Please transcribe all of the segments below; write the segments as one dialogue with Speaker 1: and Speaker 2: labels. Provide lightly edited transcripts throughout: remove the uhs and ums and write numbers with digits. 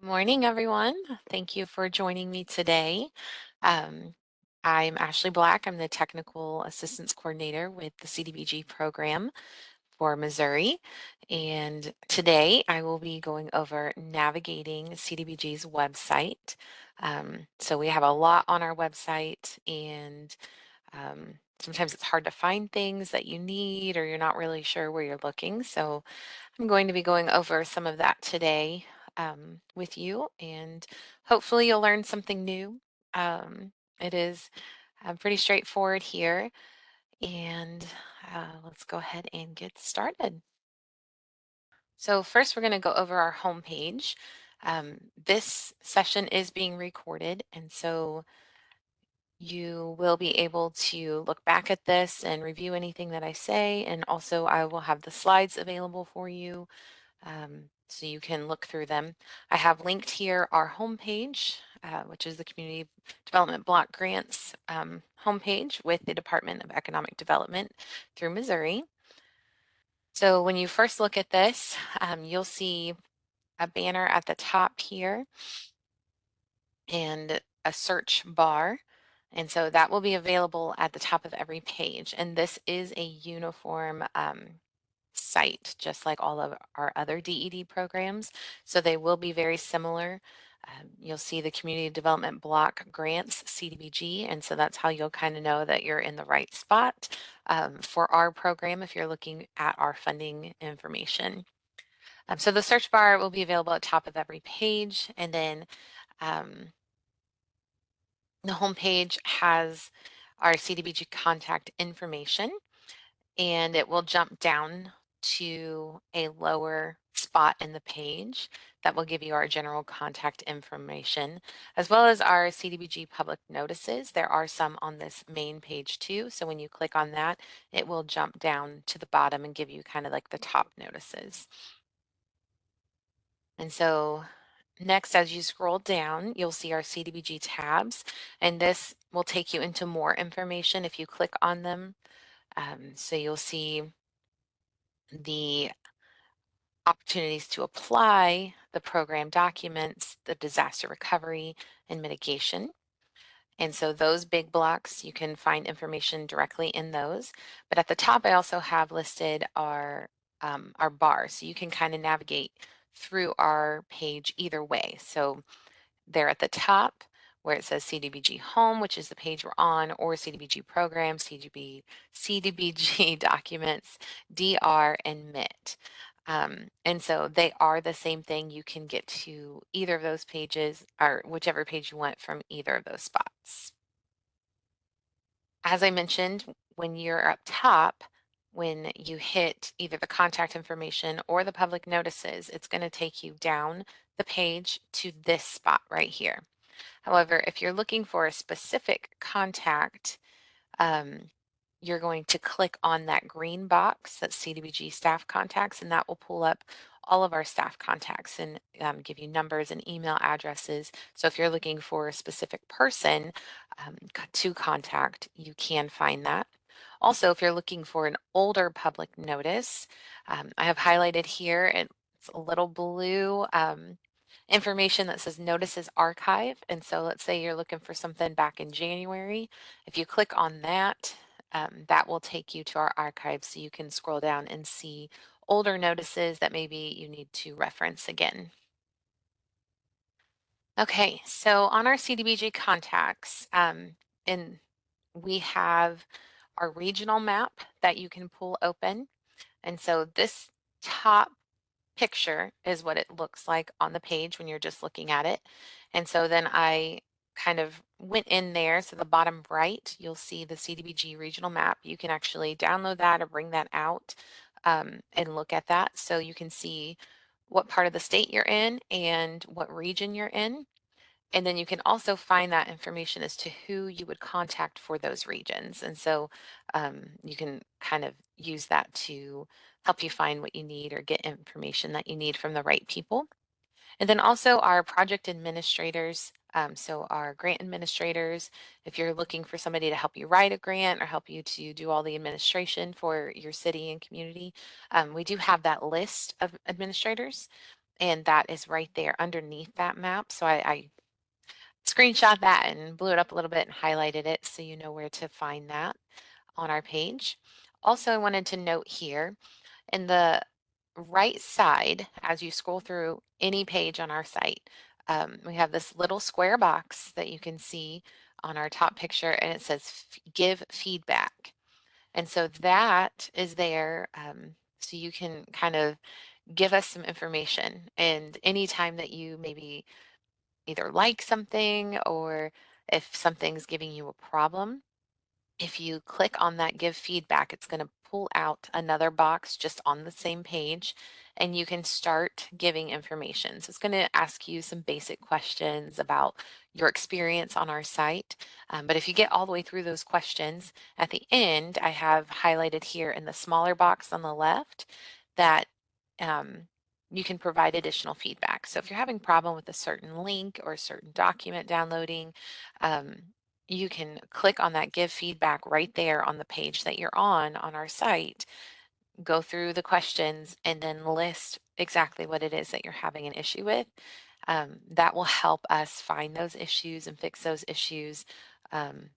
Speaker 1: Morning, everyone. Thank you for joining me today. Um, I'm Ashley Black. I'm the Technical Assistance Coordinator with the CDBG program for Missouri. And today I will be going over navigating CDBG's website. So we have a lot on our website, and sometimes it's hard to find things that you need or you're not really sure where you're looking. So I'm going to be going over some of that today with you, and hopefully you'll learn something new. It is pretty straightforward here, and let's go ahead and get started. So first, we're going to go over our home page. This session is being recorded, and so you will be able to look back at this and review anything that I say, and also I will have the slides available for you so you can look through them. I have linked here our homepage, which is the Community Development Block Grants homepage with the Department of Economic Development through Missouri. So when you first look at this, you'll see a banner at the top here and a search bar. And so that will be available at the top of every page. And this is a uniform site, just like all of our other DED programs. So they will be very similar. You'll see the Community Development Block Grants, CDBG, and so that's how you'll kind of know that you're in the right spot for our program if you're looking at our funding information. So the search bar will be available at the top of every page, and then um, the homepage has our CDBG contact information, and it will jump down to a lower spot in the page that will give you our general contact information, as well as our CDBG public notices. There are some on this main page too, so when you click on that, it will jump down to the bottom and give you kind of like the top notices. And so next, as you scroll down, you'll see our CDBG tabs, and this will take you into more information if you click on them. So you'll see the opportunities to apply, the program documents, the disaster recovery and mitigation. And so those big blocks, you can find information directly in those. But at the top, I also have listed our bar. So you can kind of navigate through our page either way. So there at the top where it says CDBG Home, which is the page we're on, or CDBG Program, CDBG Documents, DR, and MIT. And so they are the same thing. You can get to either of those pages or whichever page you want from either of those spots. As I mentioned, when you're up top, when you hit either the contact information or the public notices, it's going to take you down the page to this spot right here. However, if you're looking for a specific contact, um, you're going to click on that green box, that's CDBG staff contacts, and that will pull up all of our staff contacts and give you numbers and email addresses. So if you're looking for a specific person to contact, you can find that. Also, if you're looking for an older public notice, I have highlighted here, it's a little blue information that says notices archive. And so let's say you're looking for something back in January. If you click on that, that will take you to our archive so you can scroll down and see older notices that maybe you need to reference again. Okay, so on our CDBG contacts, and we have our regional map that you can pull open. And so this top picture is what it looks like on the page when you're just looking at it. And so then I kind of went in there. So the bottom right, you'll see the CDBG regional map. You can actually download that or bring that out and look at that. So you can see what part of the state you're in and what region you're in. And then you can also find that information as to who you would contact for those regions. And so you can kind of use that to help you find what you need or get information that you need from the right people. And then also our project administrators. So our grant administrators, if you're looking for somebody to help you write a grant or help you to do all the administration for your city and community, we do have that list of administrators. and that is right there underneath that map. So I screenshot that and blew it up a little bit and highlighted it so you know where to find that on our page. Also, I wanted to note here in the right side, as you scroll through any page on our site, we have this little square box that you can see on our top picture, and it says give feedback. And so that is there, so you can kind of give us some information. And anytime that you maybe either like something or if something's giving you a problem, if you click on that give feedback, it's going to pull out another box just on the same page and you can start giving information. So it's going to ask you some basic questions about your experience on our site. But if you get all the way through those questions, at the end, I have highlighted here in the smaller box on the left that um, you can provide additional feedback. So if you're having a problem with a certain link or a certain document downloading, um, you can click on that give feedback right there on the page that you're on our site, go through the questions, and then list exactly what it is that you're having an issue with. That will help us find those issues and fix those issues, um,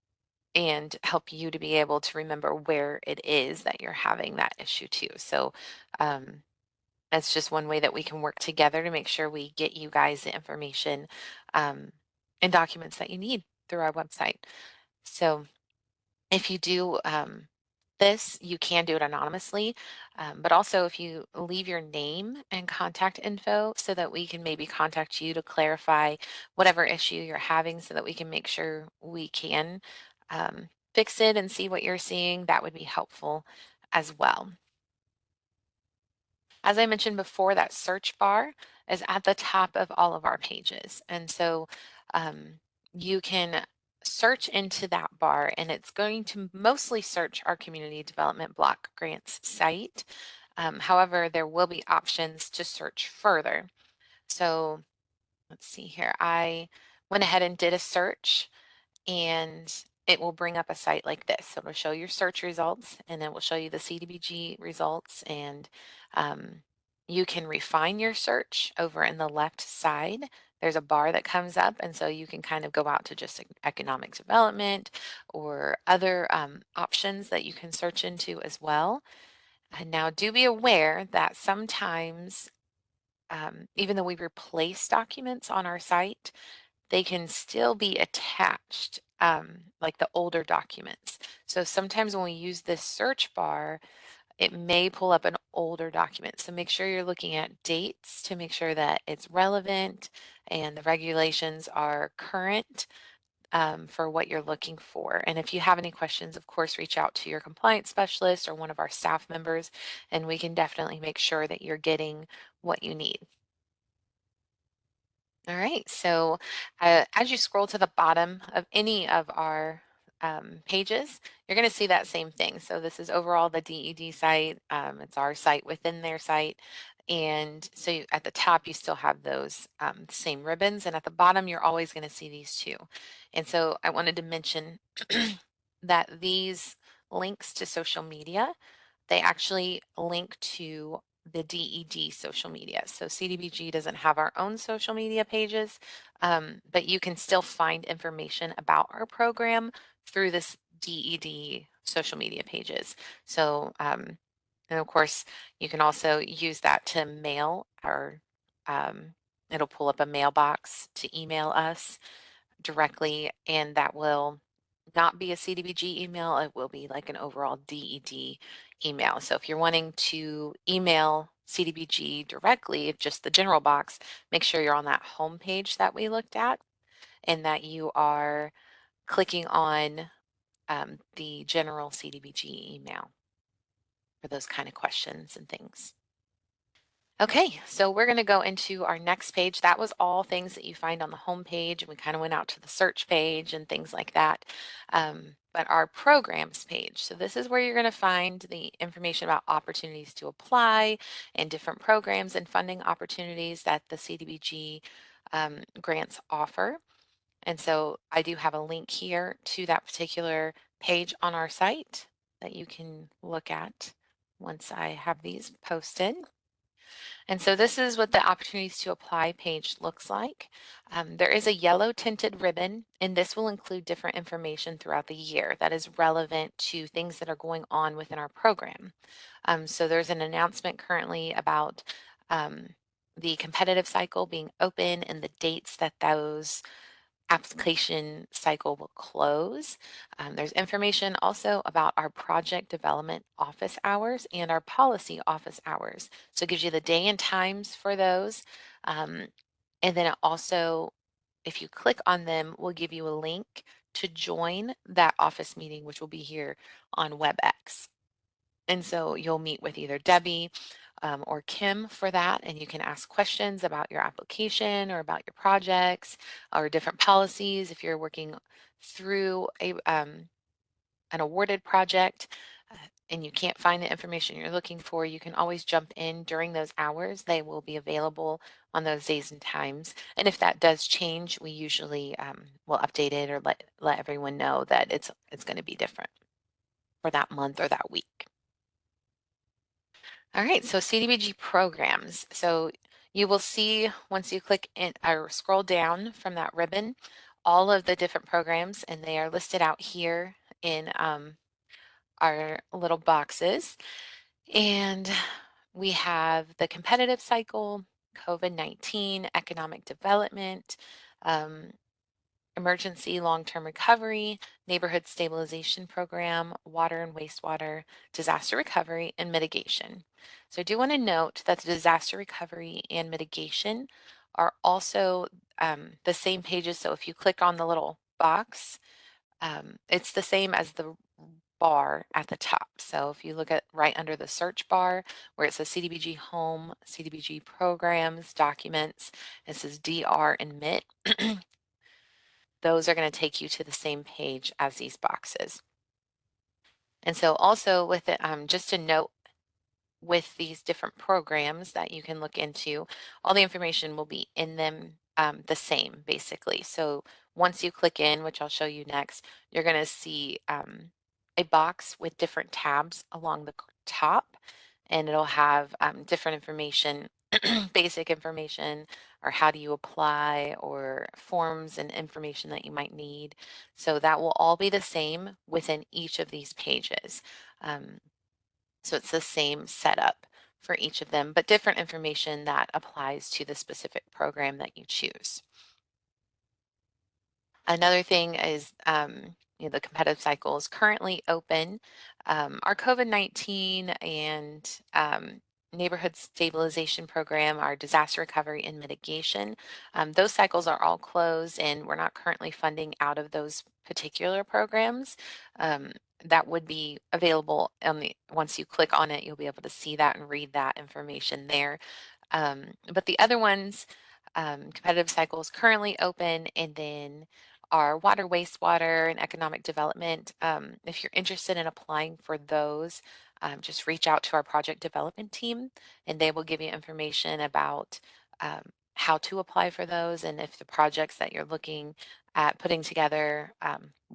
Speaker 1: and help you to be able to remember where it is that you're having that issue too. So that's just one way that we can work together to make sure we get you guys the information um, and documents that you need through our website. So if you do this, you can do it anonymously, but also if you leave your name and contact info so that we can maybe contact you to clarify whatever issue you're having so that we can make sure we can fix it and see what you're seeing, that would be helpful as well. As I mentioned before, that search bar is at the top of all of our pages. And so you can search into that bar and it's going to mostly search our community development block grants site. However, there will be options to search further. So let's see here. I went ahead and did a search and it will bring up a site like this. So it'll show your search results and it will show you the CDBG results and you can refine your search over in the left side. There's a bar that comes up and so you can kind of go out to just economic development or other options that you can search into as well. And now do be aware that sometimes even though we replace documents on our site, they can still be attached, like the older documents. So sometimes when we use this search bar, it may pull up an older document. So make sure you're looking at dates to make sure that it's relevant and the regulations are current for what you're looking for. And if you have any questions, of course, reach out to your compliance specialist or one of our staff members, and we can definitely make sure that you're getting what you need. All right, so as you scroll to the bottom of any of our pages, you're going to see that same thing. So this is overall the DED site. It's our site within their site. And so at the top, you still have those same ribbons. And at the bottom, you're always going to see these two. And so I wanted to mention that these links to social media, they actually link to the DED social media. So CDBG doesn't have our own social media pages, but you can still find information about our program through this DED social media pages. So, and of course, you can also use that to mail our, it'll pull up a mailbox to email us directly, and that will not be a CDBG email. It will be like an overall DED email. So if you're wanting to email CDBG directly, just the general box, make sure you're on that home page that we looked at and that you are clicking on the general CDBG email for those kind of questions and things. Okay, so we're going to go into our next page. That was all things that you find on the home page, and we kind of went out to the search page and things like that. But our programs page, so this is where you're going to find the information about opportunities to apply and different programs and funding opportunities that the CDBG grants offer. And so I do have a link here to that particular page on our site that you can look at once I have these posted. And so this is what the opportunities to apply page looks like. There is a yellow tinted ribbon, and this will include different information throughout the year that is relevant to things that are going on within our program. So there's an announcement currently about um, the competitive cycle being open and the dates that those application cycle will close. There's information also about our project development office hours and our policy office hours. So it gives you the day and times for those. Um, and then it also, if you click on them, will give you a link to join that office meeting, which will be here on WebEx. And so you'll meet with either Debbie or Kim for that, and you can ask questions about your application or about your projects or different policies if you're working through an awarded project and you can't find the information you're looking for, you can always jump in during those hours. They will be available on those days and times. And if that does change, we usually will update it or let everyone know that it's going to be different for that month or that week. All right, so CDBG programs. So you will see once you click in or scroll down from that ribbon, all of the different programs, and they are listed out here in our little boxes. And we have the competitive cycle, COVID-19, economic development, um, emergency long-term recovery, neighborhood stabilization program, water and wastewater, disaster recovery, and mitigation. So I do want to note that the disaster recovery and mitigation are also the same pages. So if you click on the little box, it's the same as the bar at the top. So if you look at right under the search bar where it says CDBG Home, CDBG Programs, Documents, it says DR and MIT, those are going to take you to the same page as these boxes. And so also with it, just a note with these different programs that you can look into, all the information will be in them the same basically. So once you click in, which I'll show you next, you're going to see a box with different tabs along the top, and it'll have different information, basic information, or how do you apply, or forms and information that you might need. So that will all be the same within each of these pages. So it's the same setup for each of them, but different information that applies to the specific program that you choose. Another thing is the competitive cycle is currently open. Our COVID-19 and neighborhood stabilization program, our disaster recovery and mitigation, those cycles are all closed and we're not currently funding out of those particular programs. That would be available once you click on it, you'll be able to see that and read that information there. But the other ones, competitive cycles currently open, and then our water, wastewater, and economic development. If you're interested in applying for those, just reach out to our project development team and they will give you information about how to apply for those and if the projects that you're looking at putting together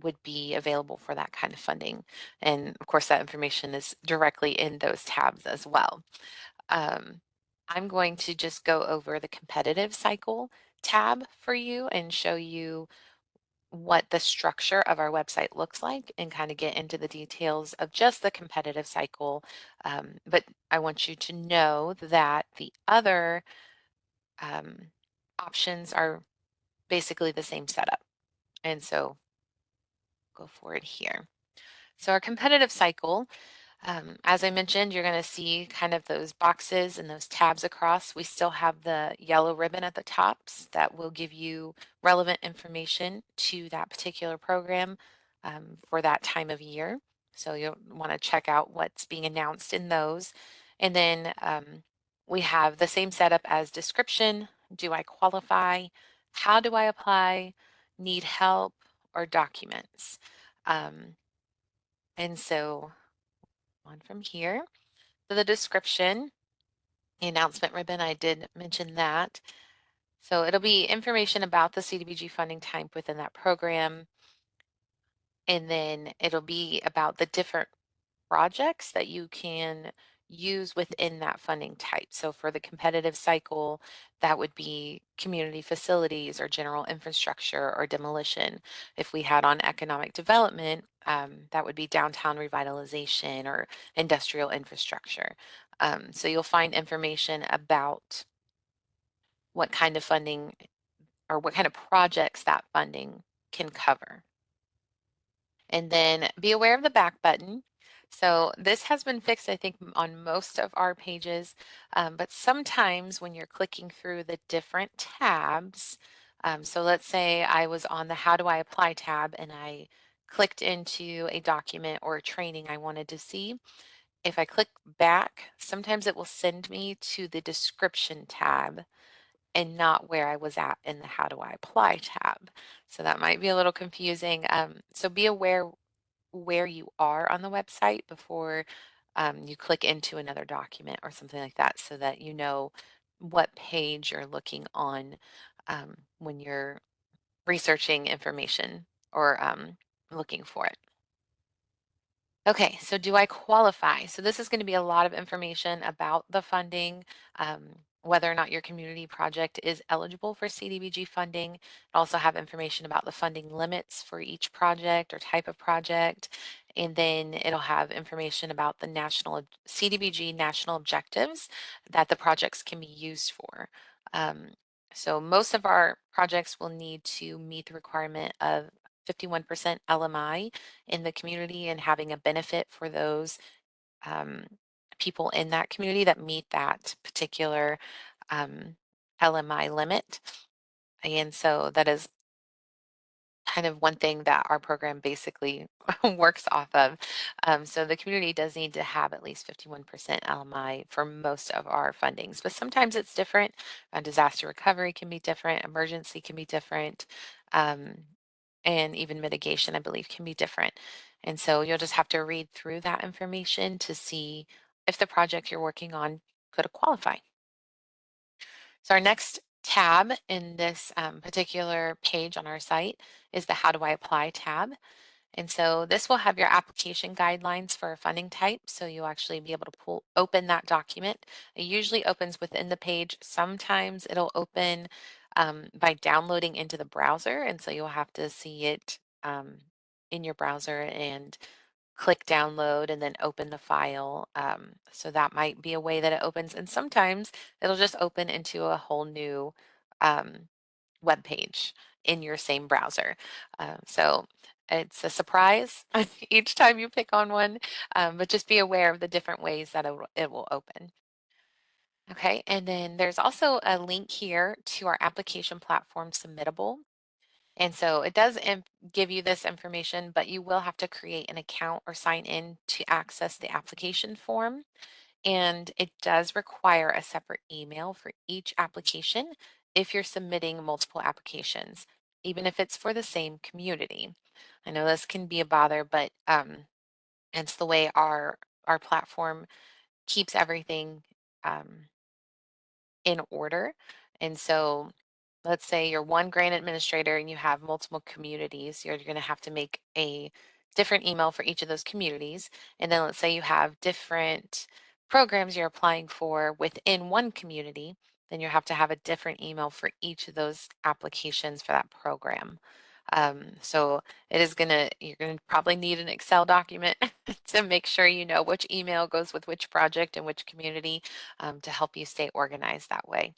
Speaker 1: would be available for that kind of funding. And of course, that information is directly in those tabs as well. Um, I'm going to just go over the competitive cycle tab for you and show you what the structure of our website looks like and kind of get into the details of just the competitive cycle. But I want you to know that the other options are basically the same setup. And so go forward here. So our competitive cycle, as I mentioned, you're going to see kind of those boxes and those tabs across. We still have the yellow ribbon at the tops that will give you relevant information to that particular program for that time of year. So you'll want to check out what's being announced in those. And then we have the same setup as description. Do I qualify? How do I apply? Need help or documents? And so on from here. So the description, the announcement ribbon, I did mention that. So it'll be information about the CDBG funding type within that program. And then it'll be about the different projects that you can use within that funding type. So for the competitive cycle, that would be community facilities or general infrastructure or demolition. If we had on economic development, that would be downtown revitalization or industrial infrastructure. So you'll find information about what kind of funding or what kind of projects that funding can cover. And then be aware of the back button. So this has been fixed, I think, on most of our pages, but sometimes when you're clicking through the different tabs, so let's say I was on the How Do I Apply tab and I clicked into a document or a training I wanted to see. If I click back, sometimes it will send me to the description tab and not where I was at in the How Do I Apply tab. So that might be a little confusing. So be aware where you are on the website before you click into another document or something like that so that you know what page you're looking on when you're researching information or looking for it. Okay, so do I qualify? So this is going to be a lot of information about the funding, whether or not your community project is eligible for CDBG funding. It'll also have information about the funding limits for each project or type of project. And then it'll have information about the CDBG national objectives that the projects can be used for. Um, so most of our projects will need to meet the requirement of 51% LMI in the community and having a benefit for those um, people in that community that meet that particular um, LMI limit. And so that is kind of one thing that our program basically works off of. So the community does need to have at least 51% LMI for most of our fundings, but sometimes it's different. Disaster recovery can be different, emergency can be different, um, and even mitigation, I believe, can be different. And so you'll just have to read through that information to see if the project you're working on could qualify. So our next tab in this particular page on our site is the How Do I Apply tab. And so this will have your application guidelines for a funding type. So you'll actually be able to open that document. It usually opens within the page. Sometimes it'll open by downloading into the browser. And so you'll have to see it in your browser and click download and then open the file. So that might be a way that it opens. And sometimes it'll just open into a whole new um, web page in your same browser. So it's a surprise each time you pick on one, but just be aware of the different ways that it will open. Okay, and then there's also a link here to our application platform submittable. And so it does give you this information, but you will have to create an account or sign in to access the application form. And it does require a separate email for each application if you're submitting multiple applications, even if it's for the same community. I know this can be a bother, but it's the way our platform keeps everything um, in order. And so let's say you're one grant administrator and you have multiple communities, you're going to have to make a different email for each of those communities. And then let's say you have different programs you're applying for within one community, then you have to have a different email for each of those applications for that program. So you're gonna probably need an Excel document to make sure you know which email goes with which project and which community to help you stay organized that way.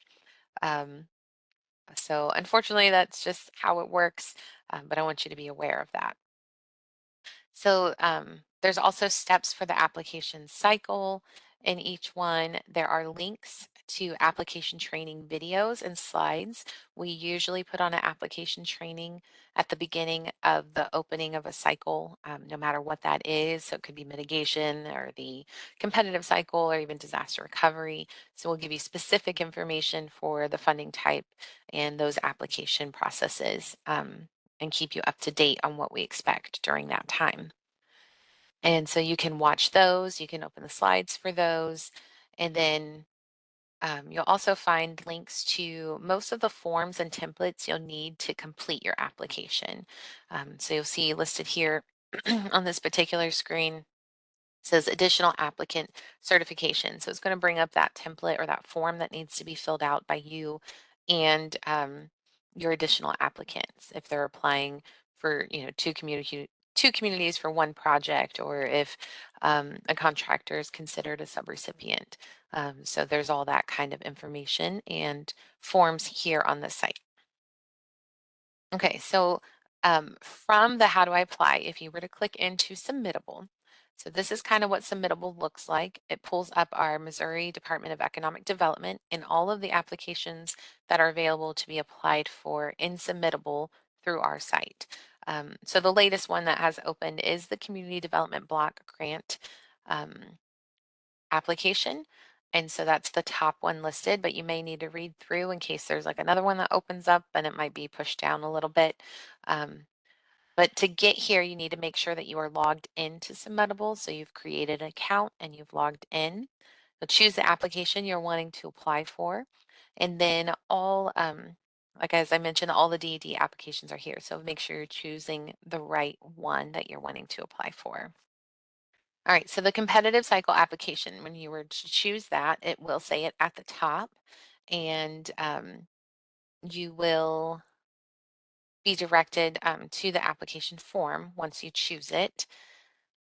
Speaker 1: Um, so unfortunately, that's just how it works, but I want you to be aware of that. So there's also steps for the application cycle. In each one, there are links to application training videos and slides. We usually put on an application training at the beginning of the opening of a cycle, no matter what that is. So it could be mitigation or the competitive cycle or even disaster recovery. So we'll give you specific information for the funding type and those application processes. And keep you up to date on what we expect during that time. And so you can watch those, you can open the slides for those, and then you'll also find links to most of the forms and templates you'll need to complete your application. So you'll see listed here on this particular screen says additional applicant certification. So it's going to bring up that template or that form that needs to be filled out by you and your additional applicants if they're applying for two communities for one project, or if a contractor is considered a subrecipient. So there's all that kind of information and forms here on the site. Okay, so from the how do I apply, if you were to click into submittable, so this is kind of what submittable looks like. It pulls up our Missouri Department of Economic Development and all of the applications that are available to be applied for in submittable through our site. So the latest one that has opened is the Community Development Block Grant um, application. And so that's the top one listed, but you may need to read through in case there's like another one that opens up and it might be pushed down a little bit. Um, but to get here, you need to make sure that you are logged into Submittable. So you've created an account and you've logged in. You'll choose the application you're wanting to apply for. And then like as I mentioned, all the DED applications are here. So make sure you're choosing the right one that you're wanting to apply for. All right, so the competitive cycle application, when you were to choose that, it will say it at the top, and you will be directed to the application form once you choose it.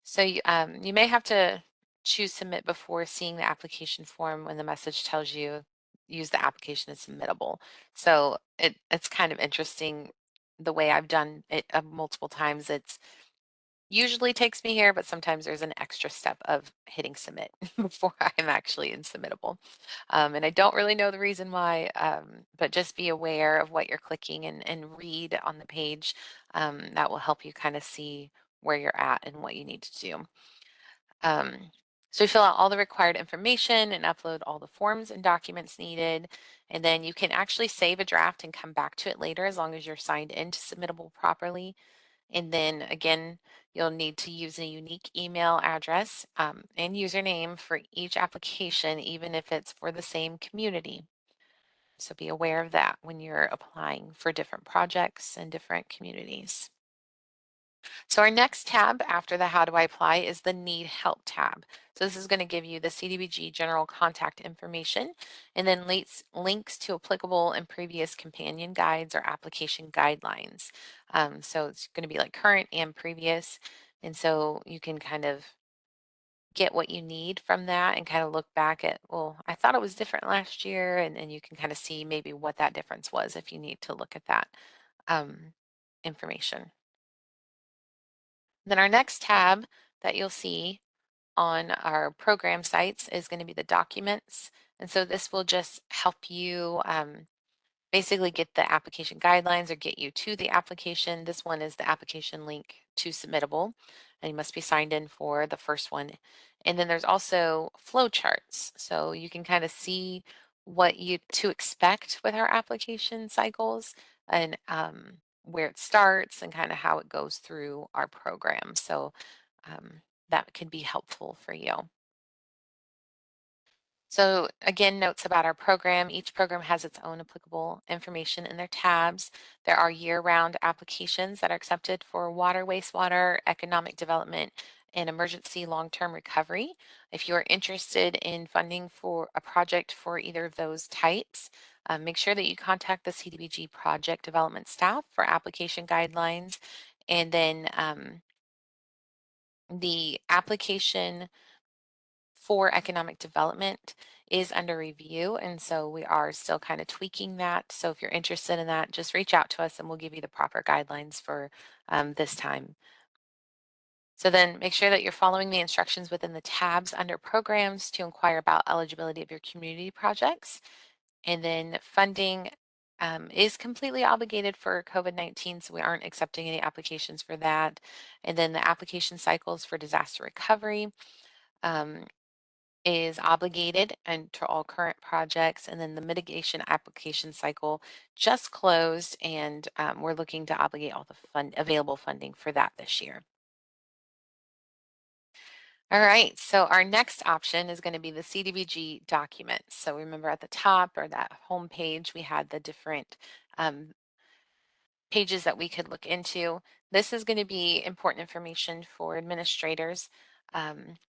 Speaker 1: So you may have to choose submit before seeing the application form when the message tells you use the application as submittable. So it's kind of interesting the way I've done it multiple times. It's usually takes me here, but sometimes there's an extra step of hitting submit before I'm actually in submittable. And I don't really know the reason why, but just be aware of what you're clicking and read on the page. That will help you kind of see where you're at and what you need to do. So you fill out all the required information and upload all the forms and documents needed. And then you can actually save a draft and come back to it later as long as you're signed into submittable properly. And then again, you'll need to use a unique email address and username for each application, even if it's for the same community. So be aware of that when you're applying for different projects and different communities. So our next tab after the how do I apply is the need help tab. So this is going to give you the CDBG general contact information and then links to applicable and previous companion guides or application guidelines. So it's going to be like current and previous. And so you can kind of get what you need from that and kind of look back at, well, I thought it was different last year. And you can kind of see maybe what that difference was if you need to look at that information. Then our next tab that you'll see on our program sites is going to be the documents. And so this will just help you basically get the application guidelines or get you to the application. This one is the application link to submittable, and you must be signed in for the first one. And then there's also flow charts. So you can kind of see what you to expect with our application cycles and where it starts and kind of how it goes through our program. So that could be helpful for you. So again, notes about our program. Each program has its own applicable information in their tabs. There are year-round applications that are accepted for water, wastewater, economic development, and emergency long-term recovery. If you're interested in funding for a project for either of those types, make sure that you contact the CDBG project development staff for application guidelines. And then the application for economic development is under review. And so we are still kind of tweaking that. So if you're interested in that, just reach out to us and we'll give you the proper guidelines for this time. So then make sure that you're following the instructions within the tabs under programs to inquire about eligibility of your community projects. And then funding is completely obligated for COVID-19, so we aren't accepting any applications for that. And then the application cycles for disaster recovery. Is obligated and to all current projects, and then the mitigation application cycle just closed, and we're looking to obligate all the available funding for that this year. All right, so our next option is going to be the CDBG documents. So remember at the top or that home page, we had the different pages that we could look into. This is going to be important information for administrators.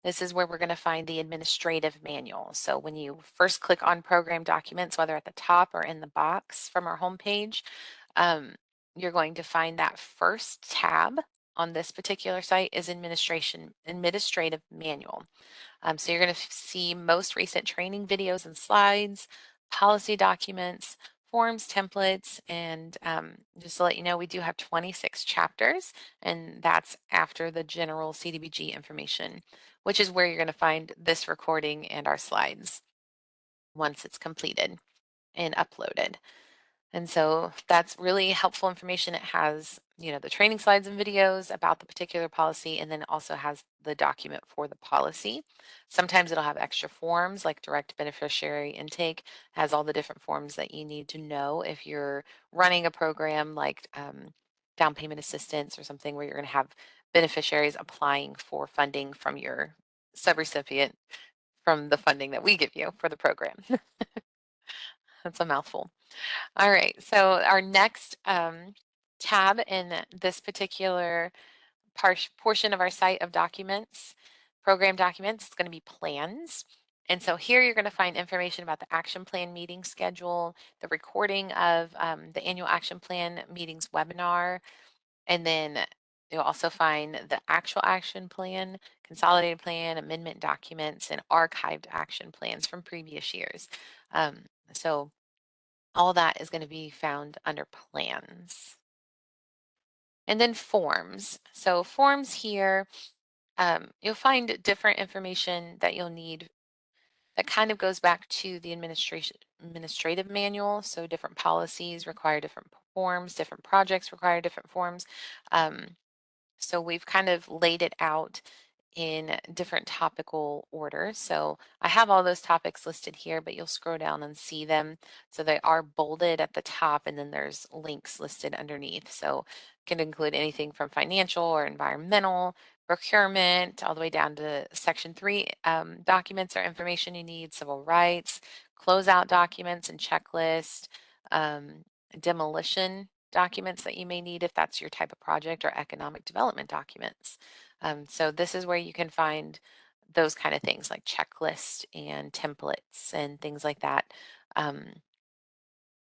Speaker 1: This is where we're going to find the administrative manual. So when you first click on program documents, whether at the top or in the box from our homepage, um, you're going to find that first tab on this particular site is administrative manual. So you're going to see most recent training videos and slides, policy documents, forms, templates, and just to let you know, we do have 26 chapters, and that's after the general CDBG information, which is where you're going to find this recording and our slides once it's completed and uploaded. And so that's really helpful information. It has, the training slides and videos about the particular policy, and then it also has the document for the policy. Sometimes it'll have extra forms like direct beneficiary intake, has all the different forms that you need to know if you're running a program like down payment assistance or something where you're going to have beneficiaries applying for funding from your subrecipient from the funding that we give you for the program. That's a mouthful. All right, so our next tab in this particular portion of our site of documents, program documents, it's going to be plans. And so here you're going to find information about the action plan meeting schedule, the recording of the annual action plan meetings webinar, and then you'll also find the actual action plan, consolidated plan, amendment documents, and archived action plans from previous years. So all that is going to be found under plans. And then forms. So forms here, you'll find different information that you'll need that kind of goes back to the administrative manual. So different policies require different forms, different projects require different forms. So we've kind of laid it out in different topical order. So I have all those topics listed here, but you'll scroll down and see them. So they are bolded at the top, and then there's links listed underneath. So it can include anything from financial or environmental, procurement, all the way down to section 3 documents or information you need, civil rights, closeout documents and checklist, um, demolition documents that you may need if that's your type of project, or economic development documents. So this is where you can find those kind of things like checklists and templates and things like that. Um,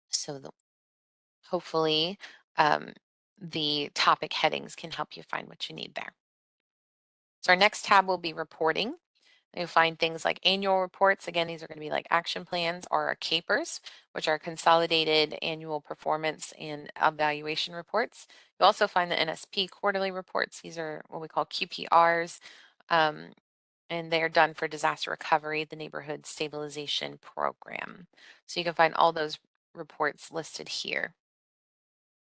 Speaker 1: so hopefully um, the topic headings can help you find what you need there. So our next tab will be reporting. You'll find things like annual reports. Again, these are going to be like action plans or CAPERs, which are consolidated annual performance and evaluation reports. You'll also find the NSP quarterly reports. These are what we call QPRs, um, and they're done for disaster recovery, the neighborhood stabilization program. So you can find all those reports listed here.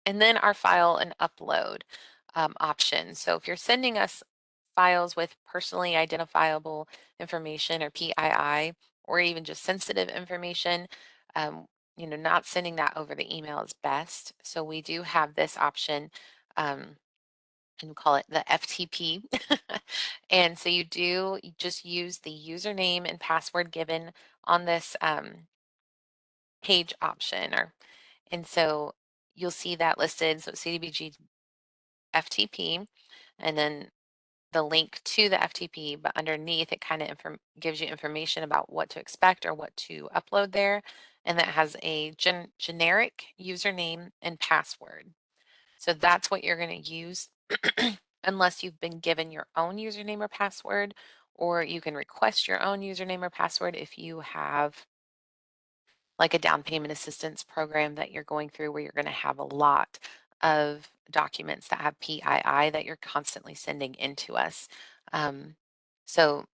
Speaker 1: And then our file and upload option. So if you're sending us files with personally identifiable information, or PII, or even just sensitive information, um, not sending that over the email is best. So we do have this option, and we call it the FTP. And so you just use the username and password given on this page option, and so you'll see that listed. So CDBG FTP, and then the link to the FTP, but underneath it kind of gives you information about what to expect or what to upload there. And that has a generic username and password. So that's what you're going to use unless you've been given your own username or password, or you can request your own username or password if you have like a down payment assistance program that you're going through where you're going to have a lot of documents that have PII that you're constantly sending into us. Um, so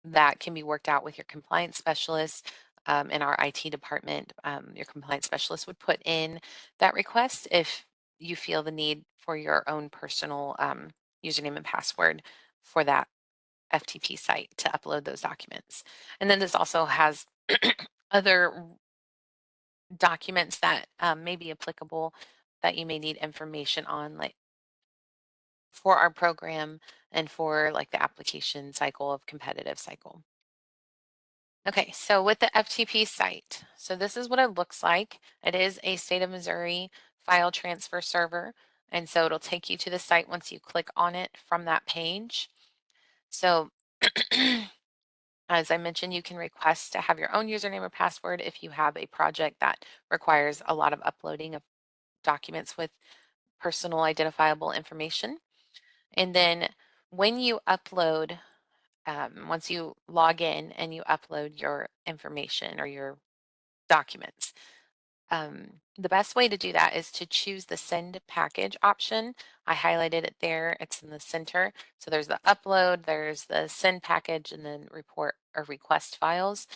Speaker 1: that can be worked out with your compliance specialist in our IT department. Your compliance specialist would put in that request if you feel the need for your own personal username and password for that FTP site to upload those documents. And then this also has other documents that may be applicable that you may need information on, like for our program and for like the application cycle of competitive cycle. Okay, so with the FTP site, so this is what it looks like. It is a state of Missouri file transfer server. And so it'll take you to the site once you click on it from that page. So as I mentioned, you can request to have your own username or password if you have a project that requires a lot of uploading of documents with personal identifiable information. And then when you upload, once you log in and you upload your information or your documents, the best way to do that is to choose the send package option. I highlighted it there. It's in the center. So there's the upload, there's the send package, and then report or request files.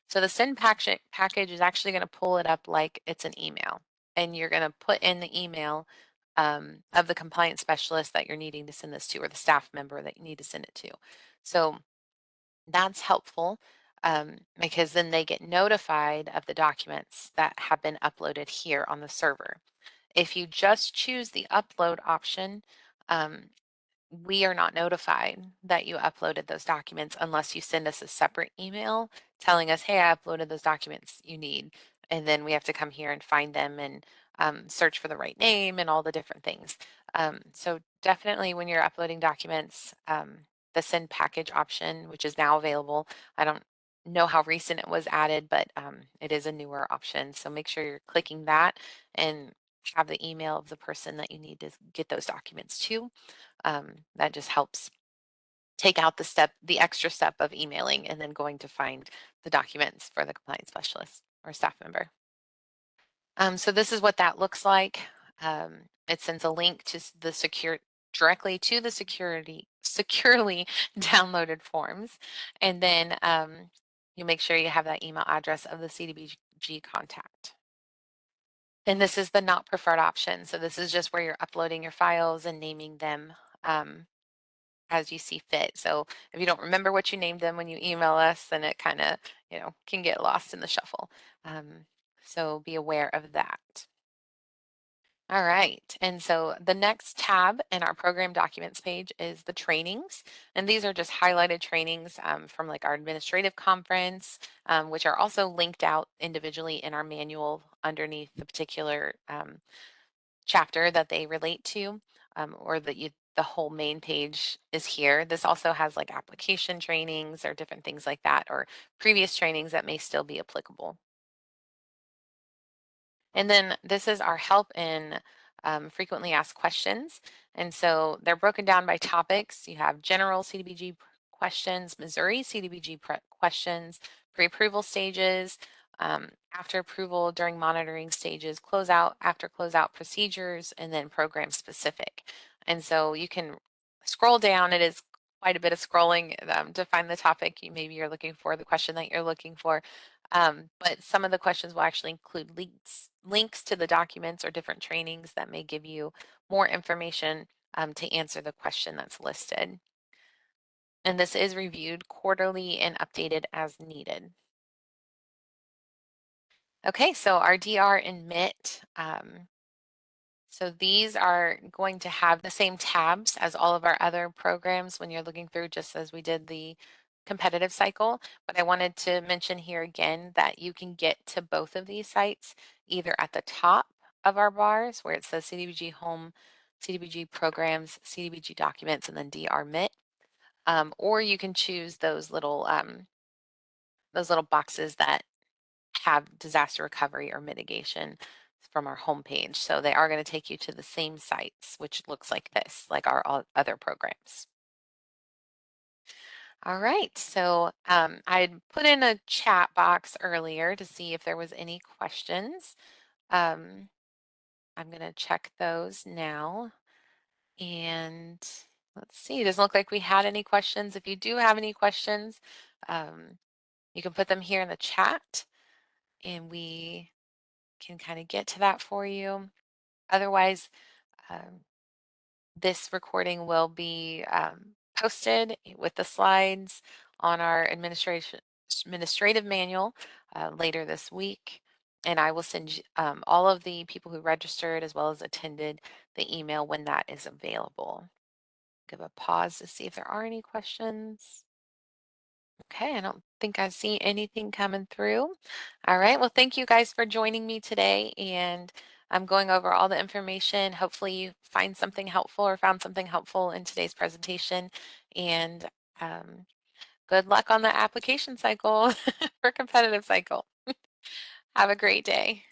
Speaker 1: So the send package is actually going to pull it up like it's an email. And you're going to put in the email of the compliance specialist that you're needing to send this to, or the staff member that you need to send it to. So that's helpful because then they get notified of the documents that have been uploaded here on the server. If you just choose the upload option, um, we are not notified that you uploaded those documents unless you send us a separate email telling us, hey, I uploaded those documents you need. And then we have to come here and find them and search for the right name and all the different things. So definitely when you're uploading documents, the send package option, which is now available, I don't know how recent it was added, but it is a newer option. So make sure you're clicking that and have the email of the person that you need to get those documents to. That just helps take out the extra step of emailing and then going to find the documents for the compliance specialist or staff member. So this is what that looks like. It sends a link to directly to the securely downloaded forms, and then you make sure you have that email address of the CDBG contact. And this is the not preferred option. So this is just where you're uploading your files and naming them as you see fit. So if you don't remember what you named them when you email us, then it kind of, can get lost in the shuffle. So be aware of that. All right, and so the next tab in our program documents page is the trainings, and these are just highlighted trainings from like our administrative conference, which are also linked out individually in our manual underneath the particular chapter that they relate to, or the whole main page is here. This also has like application trainings or different things like that, or previous trainings that may still be applicable. And then this is our help in frequently asked questions. And so they're broken down by topics. You have general CDBG questions, Missouri CDBG questions, pre-approval stages, after approval, during monitoring stages, closeout, after closeout procedures, and then program specific. And so you can scroll down. It is quite a bit of scrolling to find the topic maybe you're looking for, the question that you're looking for. But some of the questions will actually include links to the documents or different trainings that may give you more information to answer the question that's listed. And this is reviewed quarterly and updated as needed. Okay, so our DR and MIT. So these are going to have the same tabs as all of our other programs when you're looking through, just as we did the competitive cycle. But I wanted to mention here again that you can get to both of these sites either at the top of our bars where it says CDBG Home, CDBG Programs, CDBG Documents, and then DR MIT. Or you can choose those little boxes that have disaster recovery or mitigation from our homepage. So they are going to take you to the same sites, which looks like this, like our other programs. All right, so I put in a chat box earlier to see if there was any questions. I'm going to check those now. And let's see, it doesn't look like we had any questions. If you do have any questions, you can put them here in the chat and we can kind of get to that for you. Otherwise, um, this recording will be posted with the slides on our administrative manual later this week. And I will send all of the people who registered as well as attended the email when that is available. Give a pause to see if there are any questions. Okay, I don't think I see anything coming through. All right, well, thank you guys for joining me today, and I'm going over all the information. Hopefully you find something helpful or found something helpful in today's presentation, and Um, Good luck on the application cycle for competitive cycle. Have a great day.